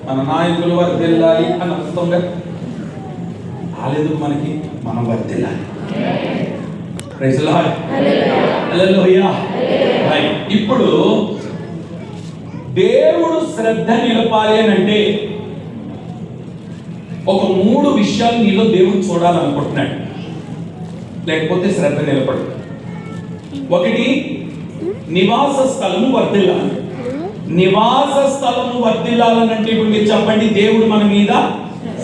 మన నాయకులు వర్ధిల్లాలి అని అర్థంగా రాలేదు మనకి, మనం వర్ధిల్లాలి. ప్రైజ్ లార్డ్, హల్లెలూయా. ఇప్పుడు దేవుడు శ్రద్ధ నిలపాలి అని అంటే ఒక 3 విషయాలు నీలో దేవుడు చూడాలనుకుంటున్నాడు, లేకపోతే శ్రద్ధ నిలబడు. ఒకటి, నివాస స్థలము వర్ధిల్లాలి. నివాస స్థలము వర్ధిల్లాలనంటే ఇప్పుడు మీరు చెప్పండి, దేవుడు మన మీద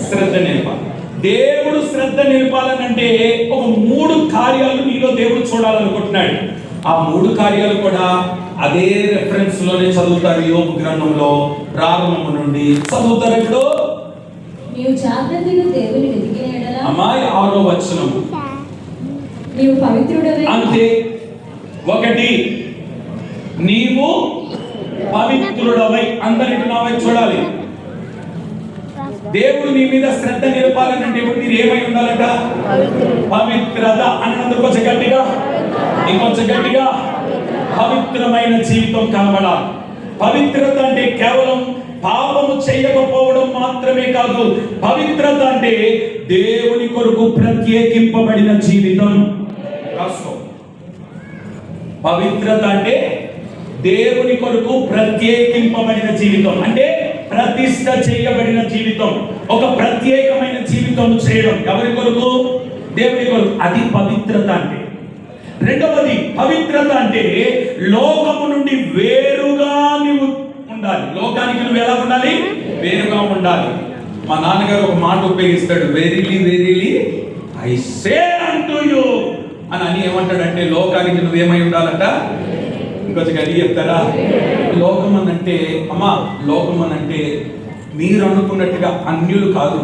శ్రద్ధ నిలపాలి. దేవుడు శ్రద్ధ నిలపాలనంటే ఒక 3 కార్యాలు నీలో దేవుడు చూడాలనుకుంటున్నాడు. ఆ 3 కార్యాలు కూడా అదే రెఫరెన్స్ లోనే చదువుతారు. యోబు గ్రంథంలో ప్రారంభం నుండి చదువుతారు. ఇప్పుడు నీవు జాగ్రత్తగా దేవుని వెతికిన యెడల అమ్మాయి 6వ వచనం, నీవు పవిత్రుడవై. అంతే. ఒకటి, నీవు పవిత్రుడవై. అందరికి నా వైపు చూడాలి. దేవుడు నీ మీద శ్రద్ధ నిలపాలంటే ఇప్పుడు మీరు ఏమై ఉండాలట? పవిత్రత. అన్నందుకు కొంచెం గట్టిగా, ఇంకొంచెం గట్టిగా. పవిత్రమైన జీవితం కనబడాలి. పవిత్రత అంటే కేవలం పాపము చేయకపోవడం మాత్రమే కాదు. పవిత్రత అంటే దేవుని కొరకు ప్రత్యేకింపబడిన జీవితం. రాసుకో. పవిత్రత అంటే దేవుని కొరకు ప్రత్యేకింపబడిన జీవితం, అంటే ప్రతిష్ఠ చేయబడిన జీవితం. ఒక ప్రత్యేకమైన జీవితం చేయడం ఎవరి కొరకు? దేవుని కొరకు. అది పవిత్రత అంటే. రెండవది, పవిత్రత అంటే లోకము నుండి వేరుగా నీవు ఉండాలి. లోకానికి నువ్వు ఎలా ఉండాలి? వేరుగా ఉండాలి. మా నాన్నగారు ఒక మాట ఉపయోగిస్తాడు, verily verily I say unto you అని ఏమంటాడంటే, లోకానికి నువ్వేమై ఉండాలట? ఇంకొంచెం గది చెప్తారా? లోకం అనంటే, అమ్మా, లోకం అనంటే మీరు అనుకున్నట్టుగా అన్యులు కాదు.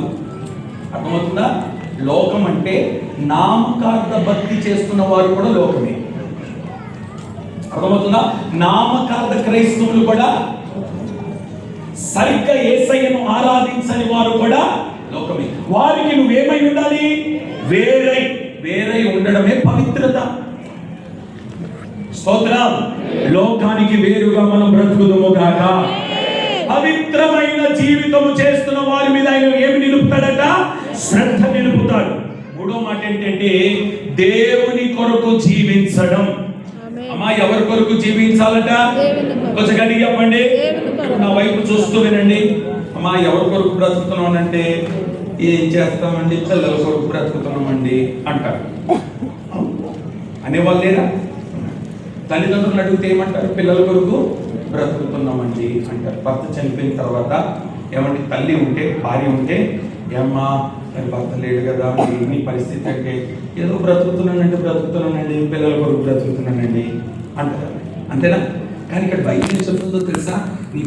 అర్థమవుతుందా? లోకం అంటే నామకార్థ భక్తి చేస్తున్న వారు కూడా లోకమే. అర్థమవుతుందా? నామకార్థ క్రైస్తవులు కూడా, సరిగ్గా యేసయ్యను ఆరాధించని వారు కూడా లోకమే. వారికి నువ్వేమై ఉండాలి? వేరై ఉండడమే పవిత్రత. స్తోత్రం. లోకానికి వేరుగా మనం బ్రతుకుదుము గాక. పవిత్రమైన జీవితము చేస్తున్న వారి మీద ఆయన ఏమి నిలుపుతాడట? శ్రద్ధ నిలుపుతాడు. 3వ మాట ఏంటంటే దేవుని కొరకు జీవించడం. అమ్మా, ఎవరి కొరకు జీవించాలట? కొంచెం గట్టిగా చెప్పండి, నా వైపు చూస్తూ వినండి. అమ్మా, ఎవరి కొరకు బ్రతుకుతున్నామంటే, ఏం చేస్తామండి, పిల్లల కొరకు బ్రతుకుతున్నామండి అంటారు. అనేవాళ్ళు లేరా? తల్లిదండ్రులు అడిగితే ఏమంటారు? పిల్లల కొరకు బ్రతుకుతున్నామండి అంటారు. భర్త చనిపోయిన తర్వాత ఏమంటే, తల్లి ఉంటే, భార్య ఉంటే, ఏమ్మా మరి భర్త లేడు కదా, మీ పరిస్థితి అంటే, ఏదో బ్రతుకుతున్నానండి, పిల్లల కొరకు బ్రతుకుతున్నానండి అంటారు. అంతేనా? కానీ ఇక్కడ బైబిల్ ఏం చెప్తుందో తెలుసా?